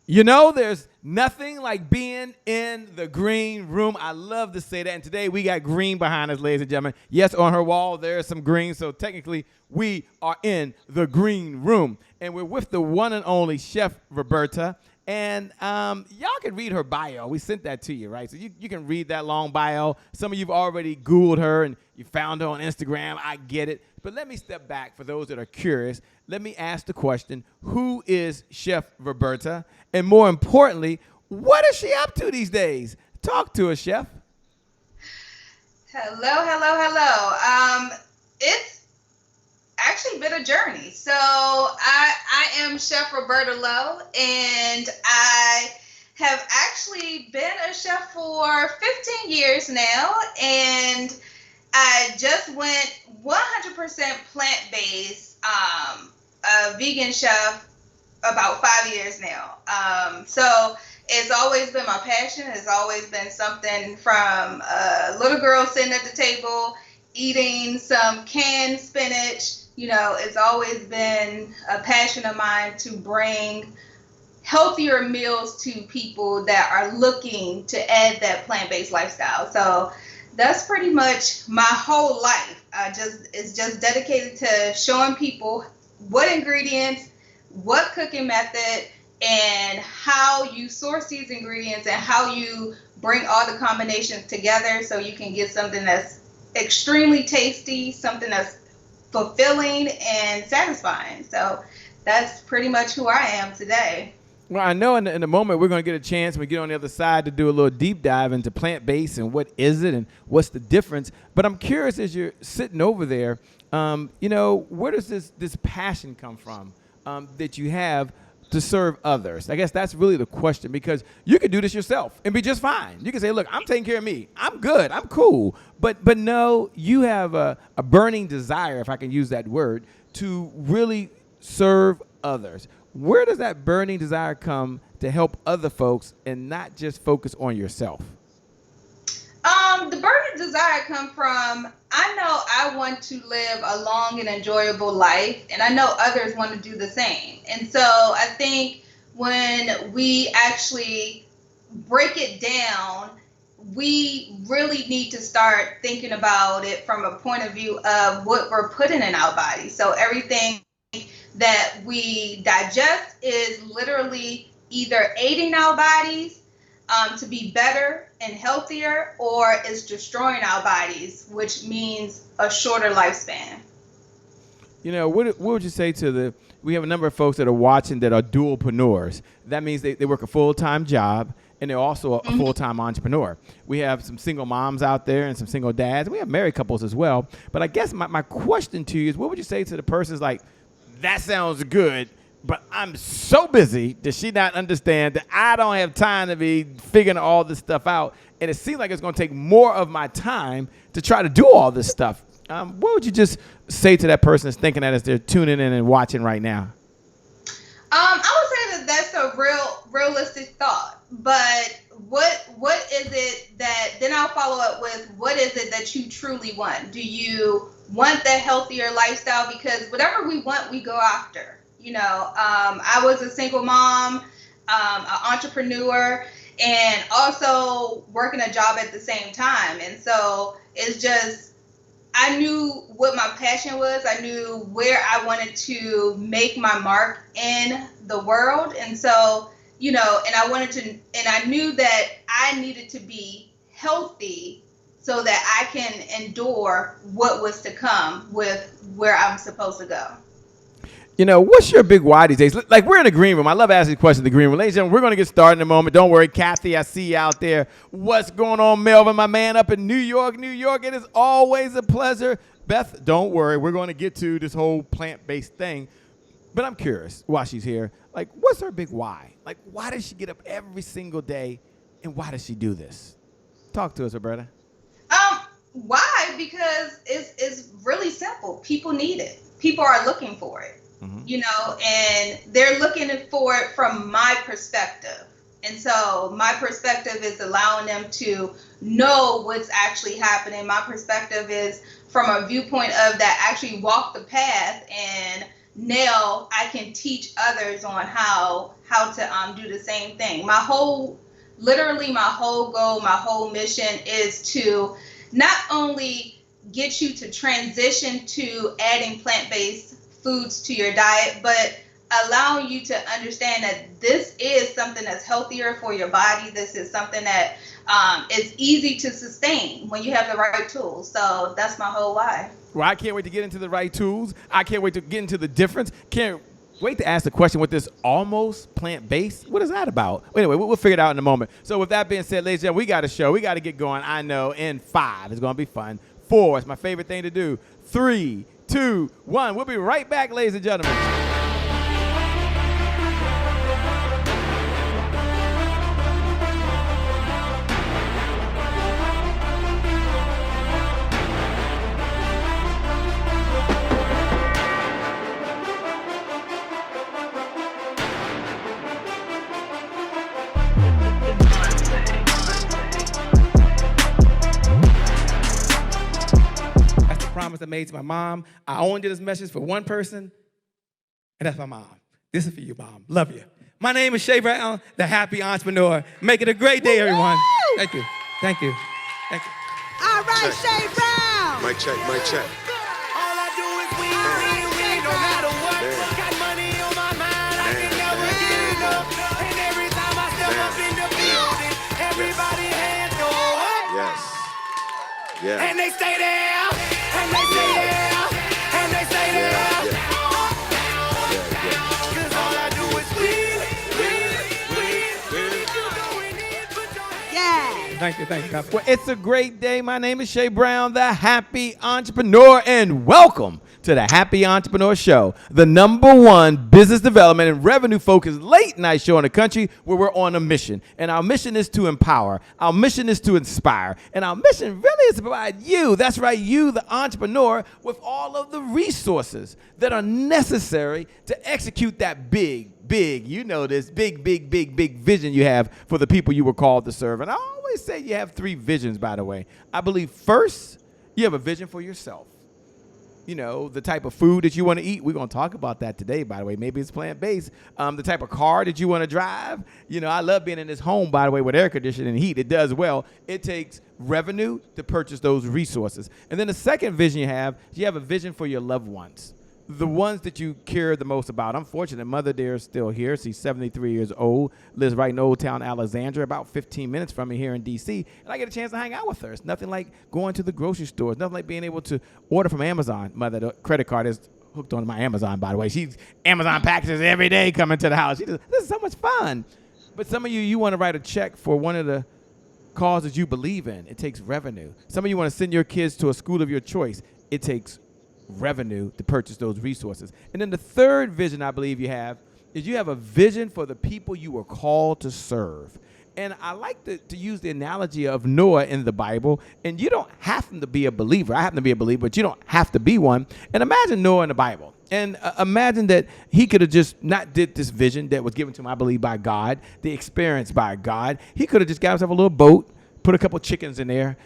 You know, there's nothing like being in the green room. I love to say that. And today we got green behind us, ladies and gentlemen. Yes, on her wall, there's some green. So technically, we are in the green room. And we're with the one and only Chef Roberta. And y'all can read her bio. We sent that to you, right? So you can read that long bio. Some of you have already Googled her and you found her on Instagram. I get it. But let me step back for those that are curious. Let me ask the question, who is Chef Roberta? And more importantly, what is she up to these days? Talk to us, Chef. It's actually been a journey. So I am Chef Roberta Lowe, and I have actually been a chef for 15 years now, and I just went 100% plant-based, a vegan chef about 5 years now. So it's always been my passion. It's always been something from a little girl sitting at the table eating some canned spinach. It's always been a passion of mine to bring healthier meals to people that are looking to add that plant-based lifestyle. So that's pretty much my whole life. It's just dedicated to showing people what ingredients, what cooking method, and how you source these ingredients and how you bring all the combinations together so you can get something that's extremely tasty, something that's fulfilling and satisfying. So that's pretty much who I am today. Well, I know in the moment we're going to get a chance when we get on the other side to do a little deep dive into plant-based and what is it and what's the difference. But I'm curious as you're sitting over there, where does this passion come from that you have to serve others? I guess that's really the question, because you can do this yourself and be just fine. You can say, look, I'm taking care of me. I'm good. I'm cool. But no, you have a burning desire, if I can use that word, to really serve others. Where does that burning desire come to help other folks and not just focus on yourself? The burning desire come from, I know I want to live a long and enjoyable life, and I know others want to do the same. And so I think when we actually break it down, we really need to start thinking about it from a point of view of what we're putting in our body. So everything that we digest is literally either aiding our bodies to be better and healthier, or is destroying our bodies, which means a shorter lifespan. What would you say to we have a number of folks that are watching that are dualpreneurs. That means they work a full-time job and they're also a full-time entrepreneur. We have some single moms out there and some single dads. We have married couples as well. But I guess my question to you is, what would you say to the person's like, that sounds good, but I'm so busy, does she not understand that I don't have time to be figuring all this stuff out? And it seems like it's going to take more of my time to try to do all this stuff. What would you just say to that person that's thinking that as they're tuning in and watching right now? I would say that that's a realistic thought. But what is it that, then I'll follow up with, what is it that you truly want? Do you want that healthier lifestyle? Because whatever we want, we go after. I was a single mom, an entrepreneur, and also working a job at the same time. And so it's just, I knew what my passion was. I knew where I wanted to make my mark in the world. And so, and I knew that I needed to be healthy so that I can endure what was to come with where I'm supposed to go. What's your big why these days? Like, we're in the green room. I love asking questions in the green room. Ladies and gentlemen, we're going to get started in a moment. Don't worry. Kathy, I see you out there. What's going on, Melvin, my man up in New York? New York, it is always a pleasure. Beth, don't worry. We're going to get to this whole plant-based thing. But I'm curious while she's here. Like, what's her big why? Like, why does she get up every single day, and why does she do this? Talk to us, Roberta. Why? Because it's really simple. People need it. People are looking for it. And they're looking for it from my perspective. And so my perspective is allowing them to know what's actually happening. My perspective is from a viewpoint of that actually walk the path and now I can teach others on how to do the same thing. Literally my whole goal, my whole mission is to not only get you to transition to adding plant-based foods to your diet, but allowing you to understand that this is something that's healthier for your body. This is something that is easy to sustain when you have the right tools. So that's my whole why. Well, I can't wait to get into the right tools. I can't wait to get into the difference. Can't wait to ask the question with this almost plant-based. What is that about? Anyway, we'll figure it out in a moment. So with that being said, ladies and gentlemen, we got a show. We got to get going. I know in 5, it's going to be fun. 4, it's my favorite thing to do. 3, 2, 1. We'll be right back, ladies and gentlemen. Promise I made to my mom. I only did this message for one person, and that's my mom. This is for you, Mom. Love you. My name is Chef Brown, the happy entrepreneur. Make it a great day, everyone. Thank you. Thank you. Thank you. All right, Chef Brown. Mic check, mic check. All I do is win, no matter what. Got money on my mind, I can never get enough. And every time I step up in the building, everybody hands go up. Yes. Yeah. And they stay there. And they stay there, and they stay there. Cause all I do is win. Yeah. Thank you. Well, it's a great day. My name is Chef Brown, the happy entrepreneur, and welcome to the Happy Entrepreneur Show, the #1 business development and revenue-focused late-night show in the country where we're on a mission. And our mission is to empower. Our mission is to inspire. And our mission really is to provide you, that's right, you, the entrepreneur, with all of the resources that are necessary to execute that big, you know this, big vision you have for the people you were called to serve. And I always say you have 3 visions, by the way. I believe first, you have a vision for yourself. You know, the type of food that you want to eat. We're going to talk about that today, by the way. Maybe it's plant-based. The type of car that you want to drive. You know, I love being in this home, by the way, with air conditioning and heat. It does well. It takes revenue to purchase those resources. And then the second vision you have a vision for your loved ones, the ones that you care the most about. I'm fortunate. Mother dear is still here. She's 73 years old, lives right in Old Town Alexandria, about 15 minutes from me here in D.C., and I get a chance to hang out with her. It's nothing like going to the grocery store. It's nothing like being able to order from Amazon. Mother, the credit card is hooked on my Amazon, by the way. She's Amazon packages every day coming to the house. This is so much fun. But some of you want to write a check for one of the causes you believe in. It takes revenue. Some of you want to send your kids to a school of your choice. It takes revenue to purchase those resources. And then the third vision I believe you have is you have a vision for the people you were called to serve. And I like to use the analogy of Noah in the Bible. And you don't have to be a believer. I happen to be a believer, but you don't have to be one. And imagine Noah in the Bible. And imagine that he could have just not did this vision that was given to him, I believe, by God, the experience by God. He could have just got himself a little boat, put a couple chickens in there,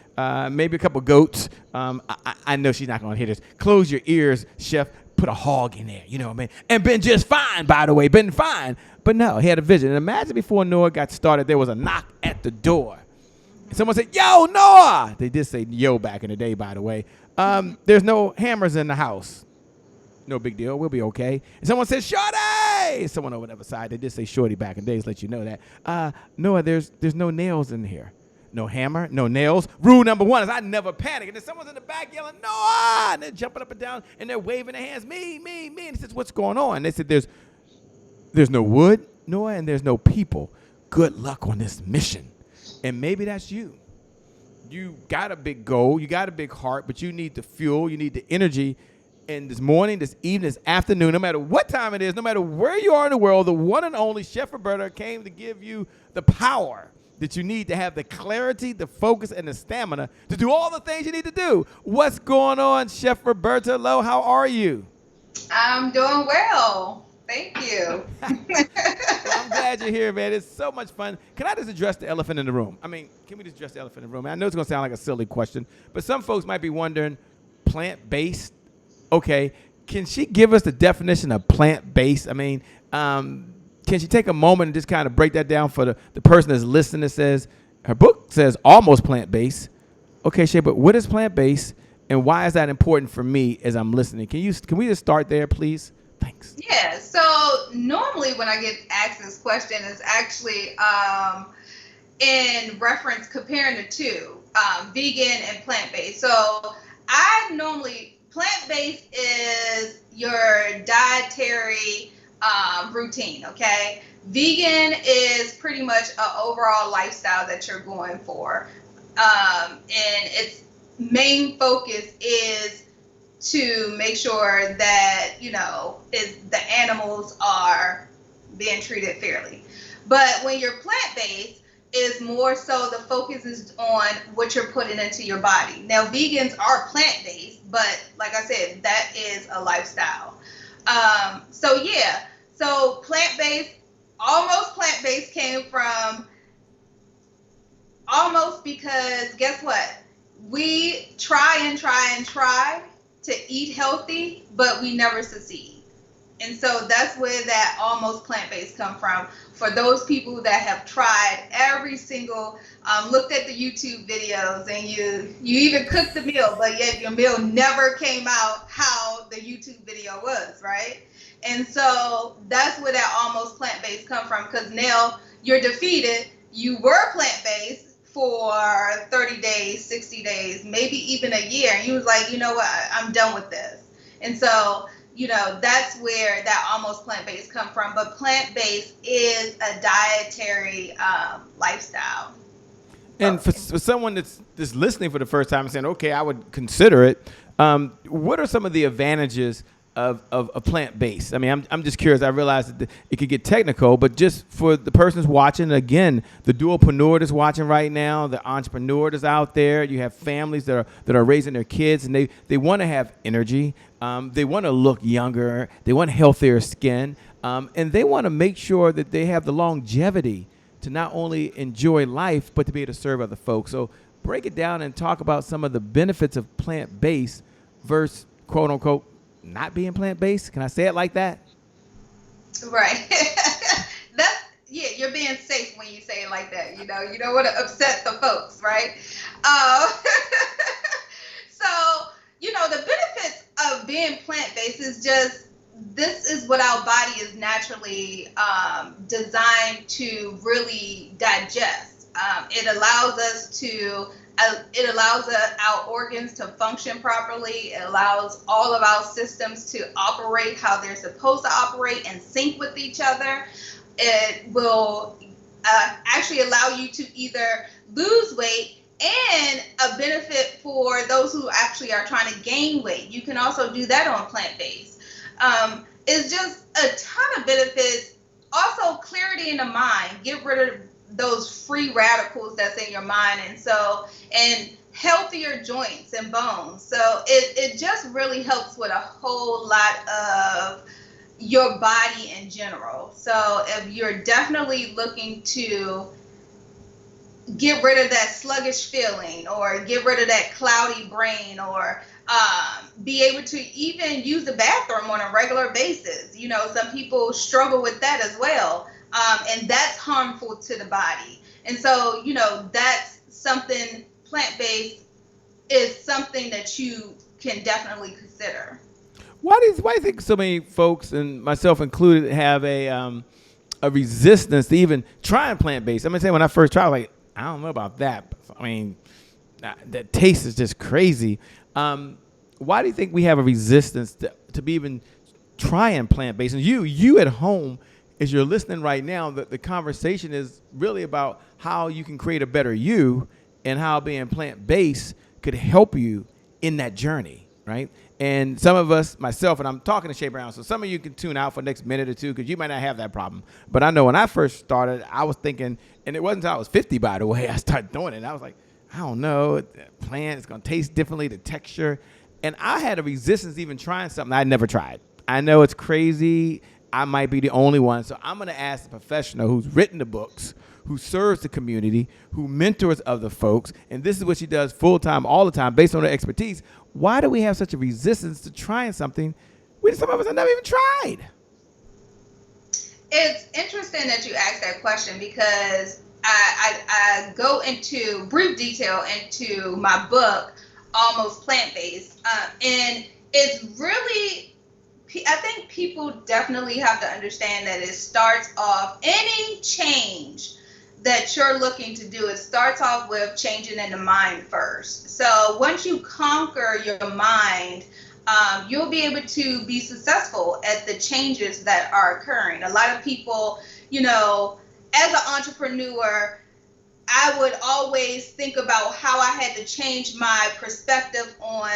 maybe a couple goats. I know she's not going to hear this. Close your ears, Chef. Put a hog in there, you know what I mean? And been just fine, by the way, been fine. But no, he had a vision. And imagine before Noah got started, there was a knock at the door. And someone said, yo, Noah. They did say yo back in the day, by the way. There's no hammers in the house. No big deal. We'll be okay. And someone said, Shorty. Someone over the other side. They did say Shorty back in the days, let you know that. Noah, there's no nails in here. No hammer, no nails. Rule number 1 is I never panic. And then someone's in the back yelling, Noah! And they're jumping up and down, and they're waving their hands, me. And he says, what's going on? And they said, there's no wood, Noah, and there's no people. Good luck on this mission. And maybe that's you. You got a big goal, you got a big heart, but you need the fuel, you need the energy. And this morning, this evening, this afternoon, no matter what time it is, no matter where you are in the world, the one and only Chef Roberta came to give you the power that you need to have the clarity, the focus, and the stamina to do all the things you need to do. What's going on, Chef Roberta Lowe? How are you? I'm doing well. Thank you. Well, I'm glad you're here, man. It's so much fun. Can I just address the elephant in the room? I mean, can we just address the elephant in the room? I know it's going to sound like a silly question, but some folks might be wondering, plant-based, okay, can she give us the definition of plant-based? I mean, can she take a moment and just kind of break that down for the person that's listening that says, her book says almost plant-based. Okay, Shay, but what is plant-based and why is that important for me as I'm listening? Can we just start there, please? Thanks. Yeah, so normally when I get asked this question, it's actually in reference comparing the two, vegan and plant-based. So plant-based is your dietary routine, okay? Vegan is pretty much an overall lifestyle that you're going for. And its main focus is to make sure that, the animals are being treated fairly. But when you're plant-based, is more so the focus is on what you're putting into your body. Now, vegans are plant-based, but like I said, that is a lifestyle. So plant-based, almost plant-based came from almost because guess what? We try to eat healthy, but we never succeed. And so that's where that almost plant-based come from. For those people that have tried every single, looked at the YouTube videos and you even cooked the meal, but yet your meal never came out how the YouTube video was, right? And so that's where that almost plant-based come from, because now you're defeated. You were plant-based for 30 days, 60 days, maybe even a year. And you was like, you know what, I'm done with this. And so, that's where that almost plant-based come from. But plant-based is a dietary lifestyle. And for someone that's listening for the first time and saying, okay, I would consider it, what are some of the advantages of a plant-based? I mean, I'm just curious. I realize that it could get technical, but just for the person's watching, again, the dualpreneur that's watching right now, the entrepreneur that's out there, you have families that are raising their kids, and they want to have energy. They want to look younger. They want healthier skin. And they want to make sure that they have the longevity to not only enjoy life, but to be able to serve other folks. So break it down and talk about some of the benefits of plant-based versus, quote unquote, not being plant-based. Can I say it like that? Right. You're being safe when you say it like that. You don't want to upset the folks, right? So, the benefits of being plant-based is just, this is what our body is naturally designed to really digest. It allows our organs to function properly. It allows all of our systems to operate how they're supposed to operate and sync with each other. It will actually allow you to either lose weight, and a benefit for those who actually are trying to gain weight. You can also do that on plant-based. It's just a ton of benefits. Also, clarity in the mind. Get rid of those free radicals that's in your mind, and healthier joints and bones. So it just really helps with a whole lot of your body in general. So if you're definitely looking to get rid of that sluggish feeling, or get rid of that cloudy brain, or be able to even use the bathroom on a regular basis. Some people struggle with that as well. And that's harmful to the body. And so, that's something, plant-based is something that you can definitely consider. Why do you think so many folks, and myself included, have a resistance to even trying plant-based? I'm going to say, when I first tried, like, I don't know about that. I mean, that taste is just crazy. Why do you think we have a resistance to be even trying plant-based? And you at home, as you're listening right now, the conversation is really about how you can create a better you, and how being plant-based could help you in that journey, right? And some of us, myself, and I'm talking to Shay Brown, so some of you can tune out for the next minute or two because you might not have that problem. But I know when I first started, I was thinking, and it wasn't until I was 50, by the way, I started doing it. And I was like, I don't know, plant, it's going to taste differently, the texture. And I had a resistance even trying something I'd never tried. I know it's crazy. I might be the only one. So I'm going to ask the professional who's written the books, who serves the community, who mentors other folks, and this is what she does full-time, all the time, based on her expertise. Why do we have such a resistance to trying something Some of us have never even tried. It's interesting that you asked that question because I go into brief detail into my book, Almost Plant-Based. And it's really, I think people definitely have to understand that it starts off, any change that you're looking to do, it starts off with changing in the mind first. So once you conquer your mind, you'll be able to be successful at the changes that are occurring. A lot of people, as an entrepreneur, I would always think about how I had to change my perspective on,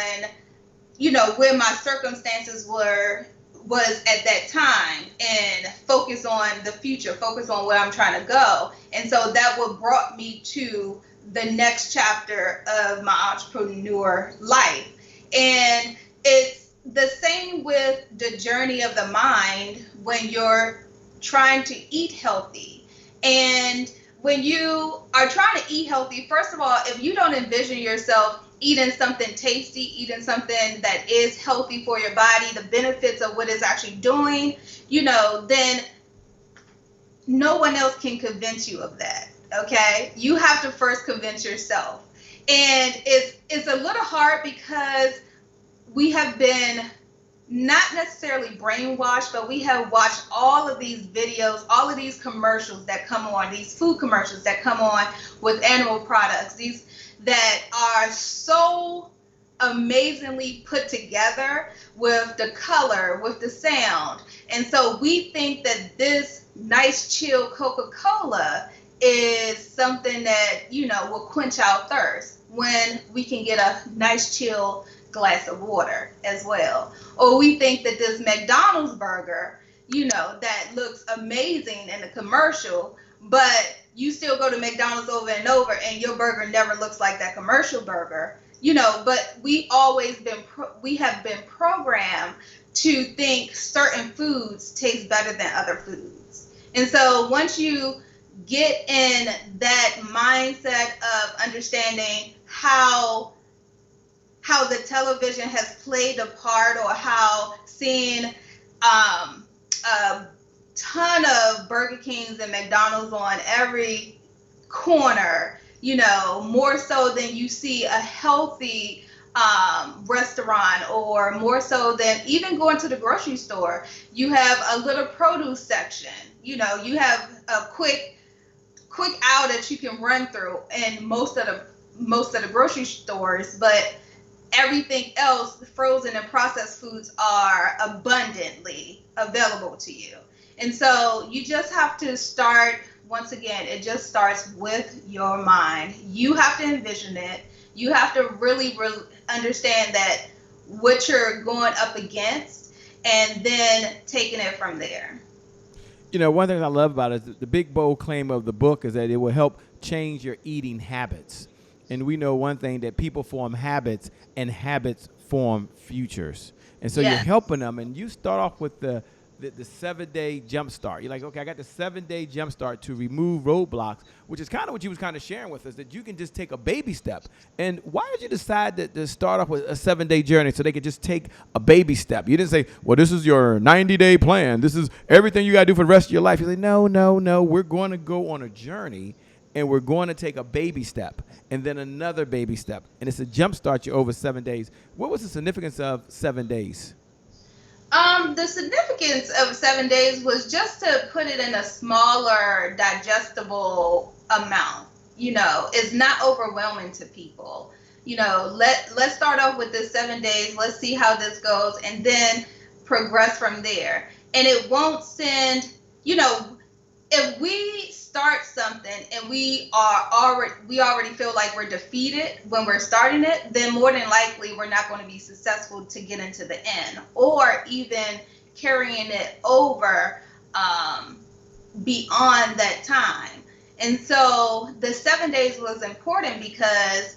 where my circumstances was at that time, and focus on the future, focus on where I'm trying to go. And so that what brought me to the next chapter of my entrepreneur life. And it's the same with the journey of the mind when you're trying to eat healthy. And when you are trying to eat healthy, first of all, if you don't envision yourself eating something tasty, eating something that is healthy for your body, the benefits of what it's actually doing, then no one else can convince you of that. Okay? You have to first convince yourself. And it's a little hard because we have been not necessarily brainwashed, but we have watched all of these videos, all of these commercials that come on, these food commercials that come on with animal products, these that are so amazingly put together with the color, with the sound. And so we think that this nice chill Coca-Cola is something that, will quench our thirst, when we can get a nice chill glass of water as well. Or we think that this McDonald's burger, that looks amazing in the commercial, but you still go to McDonald's over and over and your burger never looks like that commercial burger, but we have been programmed to think certain foods taste better than other foods. And so once you get in that mindset of understanding how the television has played a part, or how seeing a ton of Burger Kings and McDonald's on every corner, more so than you see a healthy restaurant, or more so than even going to the grocery store. You have a little produce section, you have a quick aisle that you can run through in most of the grocery stores, but everything else, frozen and processed foods, are abundantly available to you. And so you just have to start, once again, it just starts with your mind. You have to envision it. You have to really understand that what you're going up against, and then taking it from there. One thing I love about it is the big bold claim of the book is that it will help change your eating habits. And we know one thing, that people form habits and habits form futures. And so You're helping them, and you start off with the 7-day jump start. You're like, okay, I got the 7-day jump start to remove roadblocks, which is kind of what you was kind of sharing with us, that you can just take a baby step. And why did you decide to start off with a 7-day journey so they could just take a baby step? You didn't say, well, this is your 90-day plan. This is everything you got to do for the rest of your life. You say, no, we're going to go on a journey, and we're going to take a baby step and then another baby step. And it's a jump start you over 7 days. What was the significance of 7 days? The significance of 7 days was just to put it in a smaller, digestible amount. It's not overwhelming to people. Let's start off with the 7 days. Let's see how this goes, and then progress from there. And it won't send, if we start something and we already feel like we're defeated when we're starting it, then more than likely we're not going to be successful to get into the end, or even carrying it over beyond that time. And so the 7 days was important because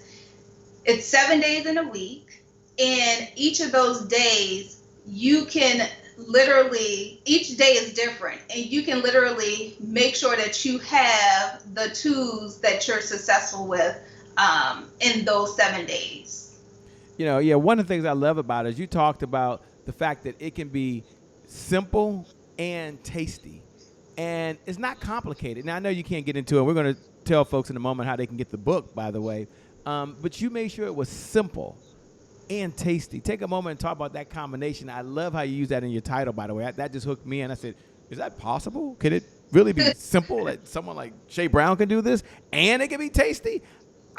it's 7 days in a week, and each of those days you can literally, each day is different, and you can literally make sure that you have the tools that you're successful with in those 7 days. One of the things I love about it is you talked about the fact that it can be simple and tasty. And it's not complicated. Now, I know you can't get into it. We're going to tell folks in a moment how they can get the book, by the way. But you made sure it was simple and tasty. Take a moment and talk about that combination. I love how you use that in your title, by the way. That just hooked me in. I said, is that possible? Could it really be simple that someone like Shay Brown can do this and it can be tasty?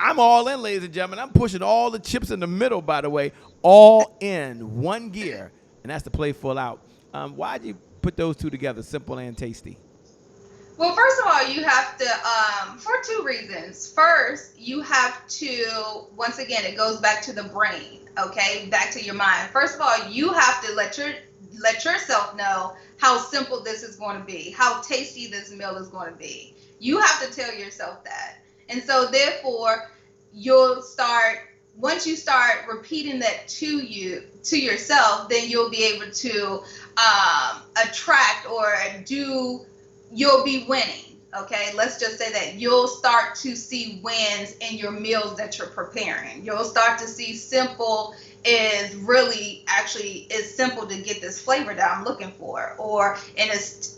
I'm all in, ladies and gentlemen. I'm pushing all the chips in the middle, by the way, all in one gear, and that's to play full out. Why'd you put those two together, simple and tasty? Well, first of all, you have to, for two reasons. First, you have to, once again, it goes back to the brain, okay? Back to your mind. First of all, you have to let yourself know how simple this is going to be, how tasty this meal is going to be. You have to tell yourself that. And so therefore, you'll start, once you start repeating that to yourself, then you'll be able to attract or you'll be winning. Okay, let's just say that you'll start to see wins in your meals that you're preparing. You'll start to see simple is really actually is simple to get this flavor that I'm looking for, and it's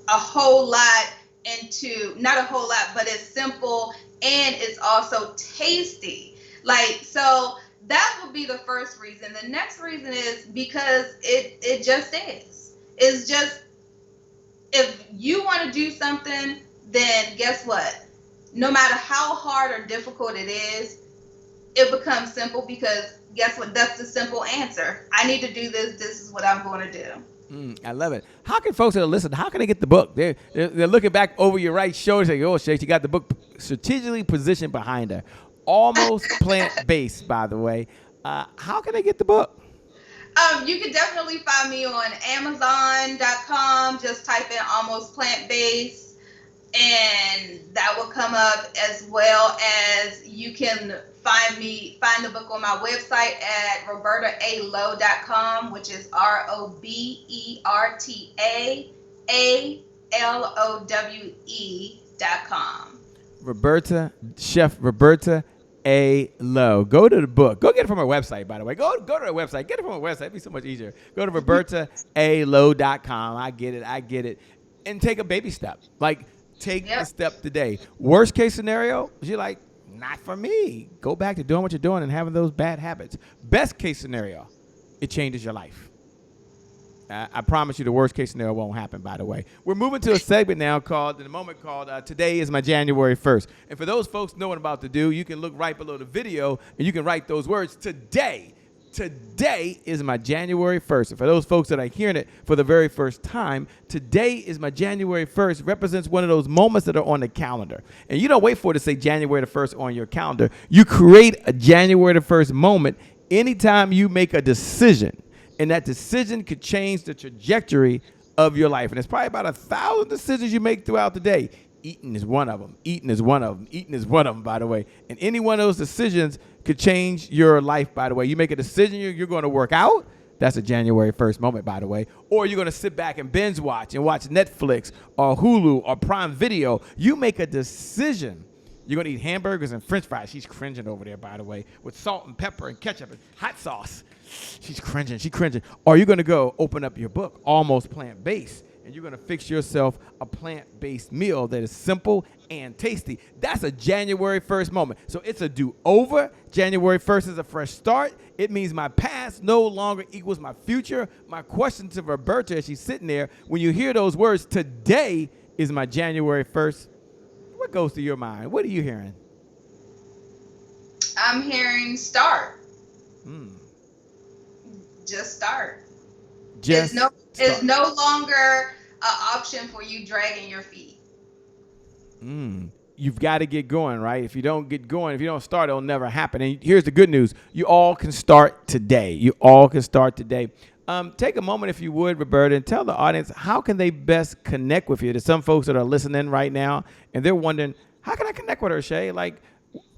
a whole lot into, not a whole lot, but it's simple and it's also tasty. Like, so that would be the first reason. The next reason is because it just is. It's just, if you want to do something, then guess what? No matter how hard or difficult it is, it becomes simple because guess what? That's the simple answer. I need to do this. This is what I'm going to do. I love it. How can folks that are listening, how can they get the book? They're looking back over your right shoulder saying, oh, Shay, you got the book strategically positioned behind her. Almost plant-based, by the way. How can they get the book? You can definitely find me on Amazon.com. Just type in Almost Plant-Based, and that will come up, as well as you can find the book on my website at robertalowe.com, which is RobertALowe.com. Chef Roberta Lowe. Go to the book. Go get it from her website, by the way. Go to her website. Get it from her website. It'd be so much easier. Go to robertalowe.com. I get it. And take a baby step. Like, take a step today. Worst case scenario, you're like, not for me. Go back to doing what you're doing and having those bad habits. Best case scenario, it changes your life. I promise you the worst case scenario won't happen, by the way. We're moving to a segment now called Today is My January 1st. And for those folks knowing about to do, you can look right below the video and you can write those words, today is my January 1st. And for those folks that are hearing it for the very first time, today is my January 1st represents one of those moments that are on the calendar. And you don't wait for it to say January the 1st on your calendar. You create a January the 1st moment anytime you make a decision. And that decision could change the trajectory of your life. And it's probably about 1,000 decisions you make throughout the day. Eating is one of them. Eating is one of them, by the way. And any one of those decisions could change your life, by the way. You make a decision you're going to work out. That's a January 1st moment, by the way. Or you're going to sit back and binge watch and watch Netflix or Hulu or Prime Video. You make a decision. You're going to eat hamburgers and french fries. She's cringing over there, by the way, with salt and pepper and ketchup and hot sauce. She's cringing. Or you're going to go open up your book, Almost Plant-Based, and you're going to fix yourself a plant-based meal that is simple and tasty. That's a January 1st moment. So it's a do-over. January 1st is a fresh start. It means my past no longer equals my future. My question to Roberta as she's sitting there, when you hear those words, today is my January 1st, what goes through your mind? What are you hearing? I'm hearing start. Just start. It's no longer an option for you dragging your feet. You've got to get going, right? If you don't get going, if you don't start, it'll never happen. And here's the good news. You all can start today. Take a moment, if you would, Roberta, and tell the audience, how can they best connect with you? There's some folks that are listening right now, and they're wondering, how can I connect with her, Shay? Like,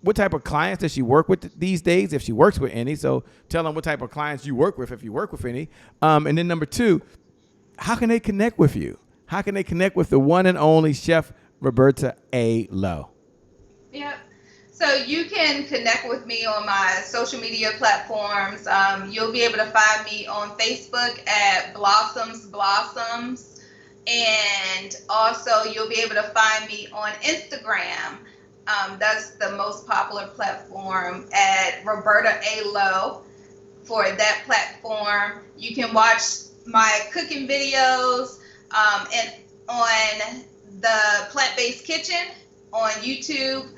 what type of clients does she work with these days, if she works with any? So tell them what type of clients you work with, if you work with any. And then number two, how can they connect with you? How can they connect with the one and only Chef Roberta Lowe? Yeah. So you can connect with me on my social media platforms. You'll be able to find me on Facebook at Blossoms Blossoms. And also you'll be able to find me on Instagram. That's the most popular platform at Roberta A. Lowe. For that platform, you can watch my cooking videos and on the Plant-Based Kitchen on YouTube.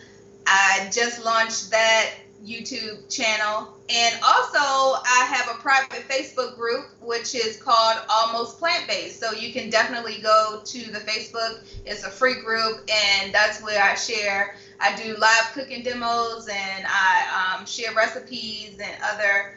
I just launched that YouTube channel. And also, I have a private Facebook group, which is called Almost Plant-Based. So you can definitely go to the Facebook. It's a free group, and that's where I share. I do live cooking demos, and I share recipes and other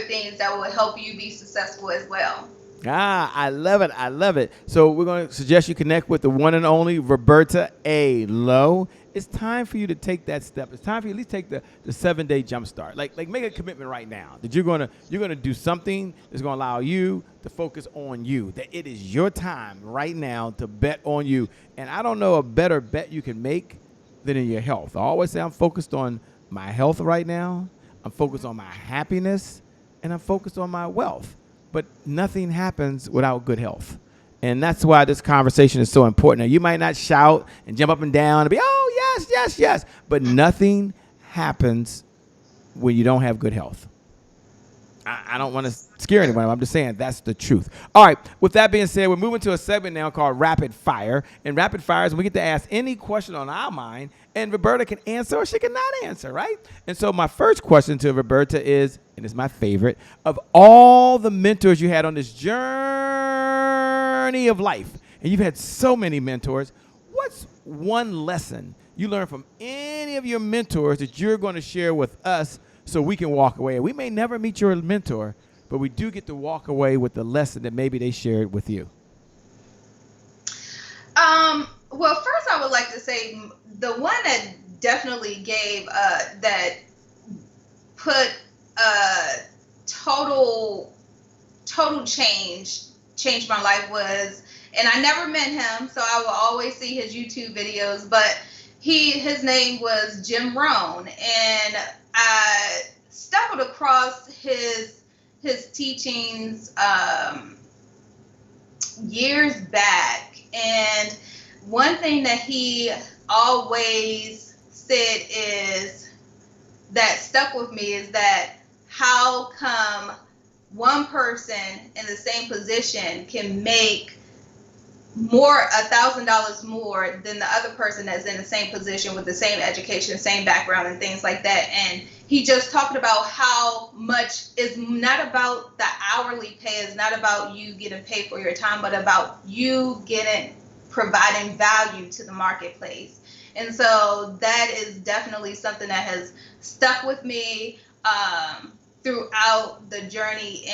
things that will help you be successful as well. I love it. I love it. So we're going to suggest you connect with the one and only Roberta A. Lowe. It's time for you to take that step. It's time for you to at least take the 7-day jump start. Like make a commitment right now that you're gonna do something that's gonna allow you to focus on you. That it is your time right now to bet on you. And I don't know a better bet you can make than in your health. I always say I'm focused on my health right now. I'm focused on my happiness, and I'm focused on my wealth. But nothing happens without good health. And that's why this conversation is so important. Now, you might not shout and jump up and down and be, oh, yes, yes, yes. But nothing happens when you don't have good health. I don't want to scare anyone. I'm just saying that's the truth. All right. With that being said, we're moving to a segment now called Rapid Fire. And Rapid Fire is when we get to ask any question on our mind, and Roberta can answer or she cannot answer, right? And so my first question to Roberta is, and it's my favorite, of all the mentors you had on this journey of life, and you've had so many mentors, what's one lesson you learned from any of your mentors that you're going to share with us so we can walk away? We may never meet your mentor, but we do get to walk away with the lesson that maybe they shared with you. Well, first I would like to say the one that definitely gave that put total changed my life was, and I never met him, so I will always see his YouTube videos, but his name was Jim Rohn, and I stumbled across his teachings years back, and one thing that he always said is that stuck with me is that how come one person in the same position can make $1,000 more than the other person that's in the same position with the same education, same background, and things like that. And he just talked about how much is not about the hourly pay, it's not about you getting paid for your time, but about you providing value to the marketplace. And so that is definitely something that has stuck with me throughout the journey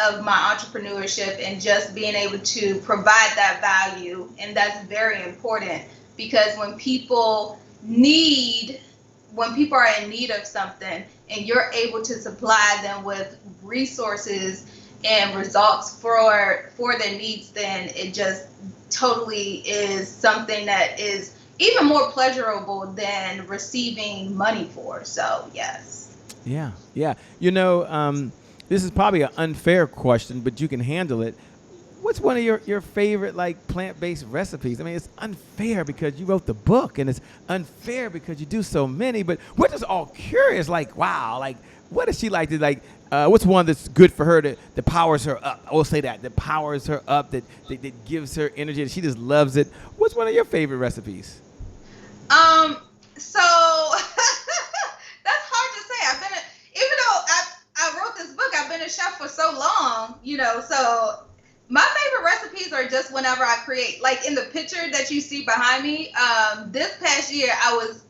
of my entrepreneurship, and just being able to provide that value. And that's very important, because when people are in need of something and you're able to supply them with resources and results for their needs, then it just totally is something that is even more pleasurable than receiving money for. So yes. Yeah. You know, this is probably an unfair question, but you can handle it. What's one of your favorite plant-based recipes? I mean, it's unfair because you wrote the book, and it's unfair because you do so many. But we're just all curious, wow, what does she like to what's one that's good for her that powers her up? I will say that powers her up, that gives her energy, that she just loves it. What's one of your favorite recipes? So that's hard to say. Even though I wrote this book, I've been a chef for so long, so my favorite recipes are just whenever I create. Like in the picture that you see behind me, this past year I was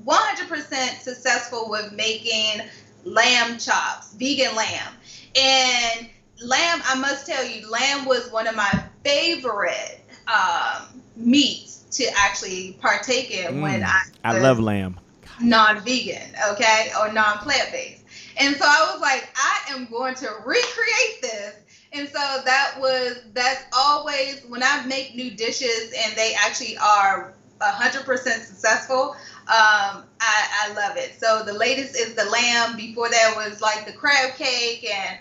100% successful with making lamb chops, vegan lamb. And lamb, I must tell you, lamb was one of my favorite meats to actually partake in when I love lamb. Non-vegan, okay, or non-plant-based. And so I was like, I am going to recreate this. And so that's always when I make new dishes and they actually are 100% successful, I love it. So the latest is the lamb. Before that was like the crab cake and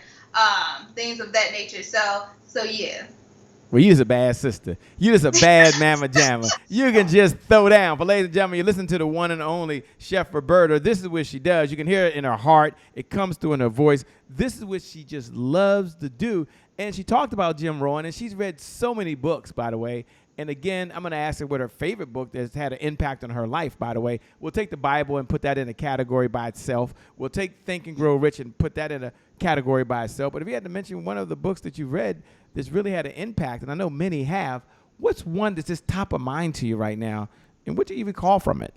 things of that nature. So yeah. Well, you just a bad sister. You just a bad mama jamma. You can just throw down. But ladies and gentlemen, you listen to the one and only Chef Roberta. This is what she does. You can hear it in her heart. It comes through in her voice. This is what she just loves to do. And she talked about Jim Rohn, and she's read so many books, by the way. And again, I'm going to ask her what her favorite book that's had an impact on her life, by the way. We'll take the Bible and put that in a category by itself. We'll take Think and Grow Rich and put that in a category by itself. But if you had to mention one of the books that you read that's really had an impact, and I know many have, what's one that's just top of mind to you right now? And what do you even call from it?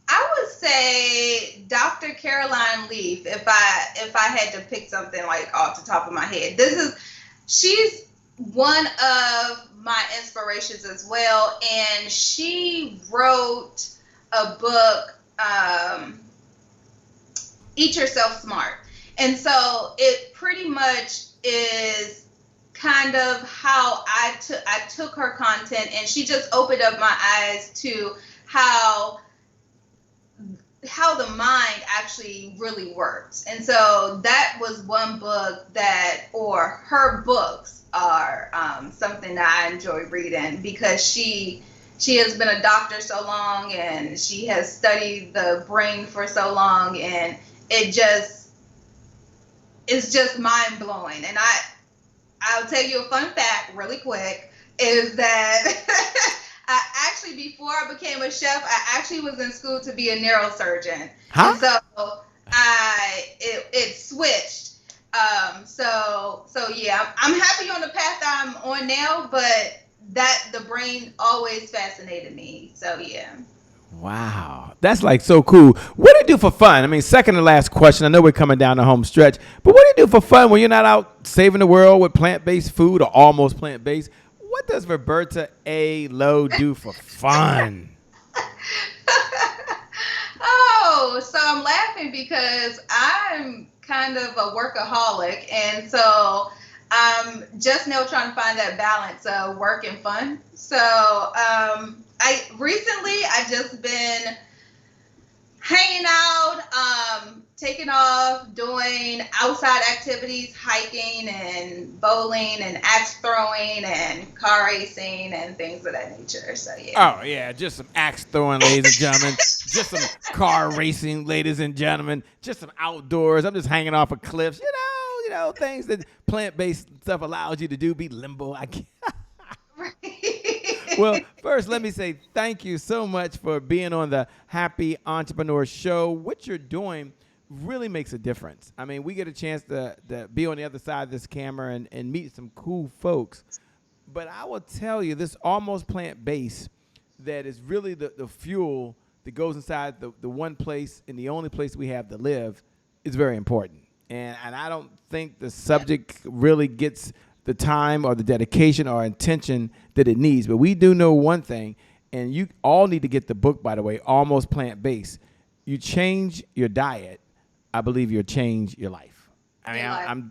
I would say Dr. Caroline Leaf if I had to pick something like off the top of my head. She's one of my inspirations as well, and she wrote a book, Eat Yourself Smart. And so it pretty much is kind of how I took her content, and she just opened up my eyes to how the mind actually really works. And so that was one book or her books are something that I enjoy reading, because she has been a doctor so long, and she has studied the brain for so long, and it's just mind blowing. And I'll tell you a fun fact really quick, is that I actually, before I became a chef, I actually was in school to be a neurosurgeon. Huh? And so it switched. So yeah, I'm happy on the path I'm on now, but the brain always fascinated me. So yeah. Wow. That's like so cool. What do you do for fun? I mean, second to last question. I know we're coming down the home stretch, but what do you do for fun when you're not out saving the world with plant-based food or almost plant-based? What does Roberta A. Lowe do for fun? Oh, so I'm laughing because I'm kind of a workaholic, and so I'm just now trying to find that balance of work and fun. So I just been hanging out, taking off, doing outside activities, hiking and bowling and axe throwing and car racing and things of that nature. So yeah. Oh, yeah, just some axe throwing, ladies and gentlemen. Just some car racing, ladies and gentlemen. Just some outdoors. I'm just hanging off of cliffs. You know, things that plant-based stuff allows you to do. Be limbo. I can't. Well, first, let me say thank you so much for being on the Happy Entrepreneur Show. What you're doing really makes a difference. I mean, we get a chance to be on the other side of this camera and meet some cool folks. But I will tell you, this almost plant-based that is really the fuel that goes inside the one place and the only place we have to live is very important. And I don't think the subject really gets the time or the dedication or intention that it needs. But we do know one thing, and you all need to get the book, by the way, Almost Plant-Based. You change your diet, I believe you'll change your life. I mean,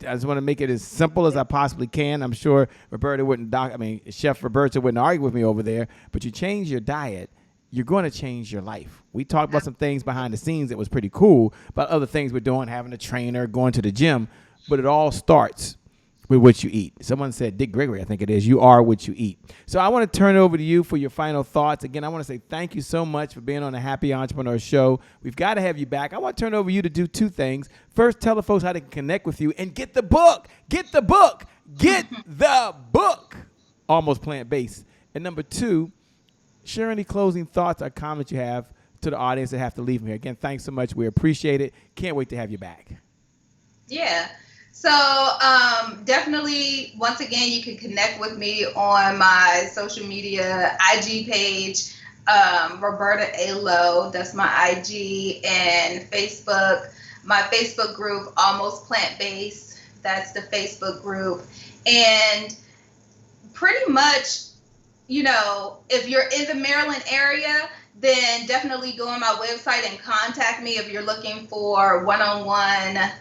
I just want to make it as simple as I possibly can. I'm sure Chef Roberta wouldn't argue with me over there, but you change your diet, you're going to change your life. We talked about some things behind the scenes that was pretty cool, about other things we're doing, having a trainer, going to the gym, but it all starts with what you eat. Someone said, Dick Gregory, I think it is, you are what you eat. So I want to turn it over to you for your final thoughts. Again, I want to say thank you so much for being on the Happy Entrepreneur Show. We've got to have you back. I want to turn it over to you to do two things. First, tell the folks how they can connect with you and get the book. Get the book. Get the book. Almost Plant-Based. And number two, share any closing thoughts or comments you have to the audience that have to leave them here. Again, thanks so much. We appreciate it. Can't wait to have you back. Yeah. So definitely, once again, you can connect with me on my social media, IG page, Roberta A. Lowe. That's my IG, and Facebook. My Facebook group, Almost Plant-Based. That's the Facebook group. And pretty much, if you're in the Maryland area, then definitely go on my website and contact me if you're looking for one-on-one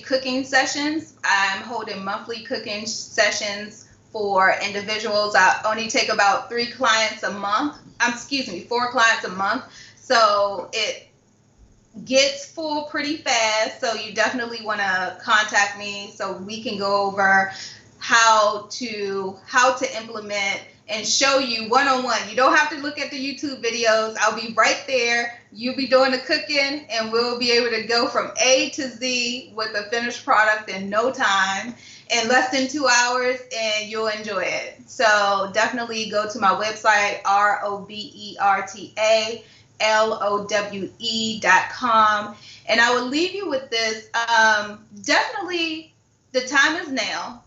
cooking sessions. I'm holding monthly cooking sessions for individuals. I only take about 4 clients a month. So it gets full pretty fast. So you definitely want to contact me so we can go over how to implement and show you one-on-one. You don't have to look at the YouTube videos. I'll be right there. You'll be doing the cooking, and we'll be able to go from A to Z with a finished product in no time, in less than 2 hours, and you'll enjoy it. So definitely go to my website, robertalowe.com. And I will leave you with this. Definitely, the time is now.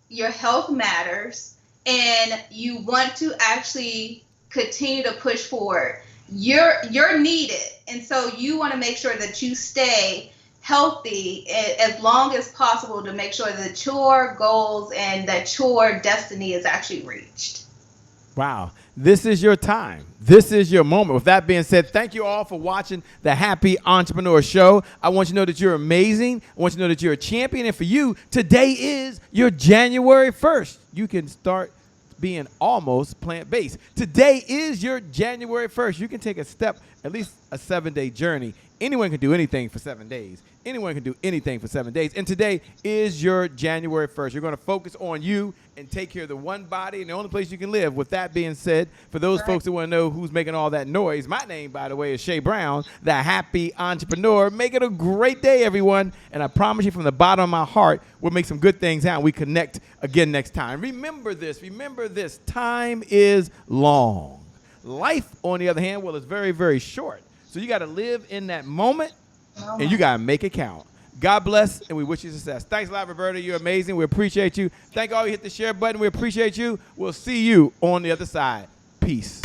Your health matters, and you want to actually continue to push forward. You're needed, and so you want to make sure that you stay healthy as long as possible to make sure that your goals and that your destiny is actually reached. Wow. This is your time. This is your moment. With that being said, thank you all for watching the Happy Entrepreneur Show. I want you to know that you're amazing. I want you to know that you're a champion. And for you, today is your January 1st. You can start being almost plant-based. Today is your January 1st. You can take a step, at least a 7-day journey. Anyone can do anything for 7 days. Anyone can do anything for 7 days. And today is your January 1st. You're going to focus on you and take care of the one body and the only place you can live. With that being said, for those folks who want to know who's making all that noise, my name, by the way, is Shay Brown, the Happy Entrepreneur. Make it a great day, everyone. And I promise you from the bottom of my heart, we'll make some good things happen. We connect again next time. Remember this. Remember this. Time is long. Life, on the other hand, well, is very, very short. So you got to live in that moment, and you got to make it count. God bless, and we wish you success. Thanks a lot, Roberta. You're amazing. We appreciate you. Thank all you hit the share button. We appreciate you. We'll see you on the other side. Peace.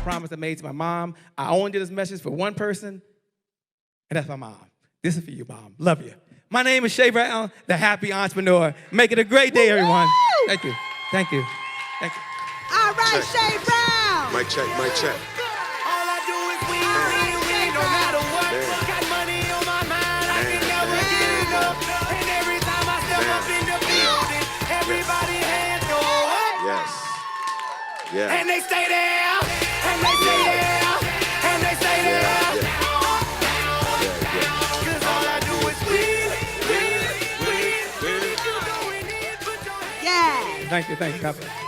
Promise I made to my mom. I only did this message for one person, and that's my mom. This is for you, Mom. Love you. My name is Shay Brown, the Happy Entrepreneur. Make it a great day, everyone. Thank you. Thank you. Thank you. All right, Shay Brown. Mic check, mic check. All I do is win, no matter what. Got money on my mind, I can never get enough. And every time I step up in the building, everybody hands go up. Yes. Yeah. And they stay there, and they stay there, and they stay there. Cause all I do is win. Yeah. Thank you. God bless.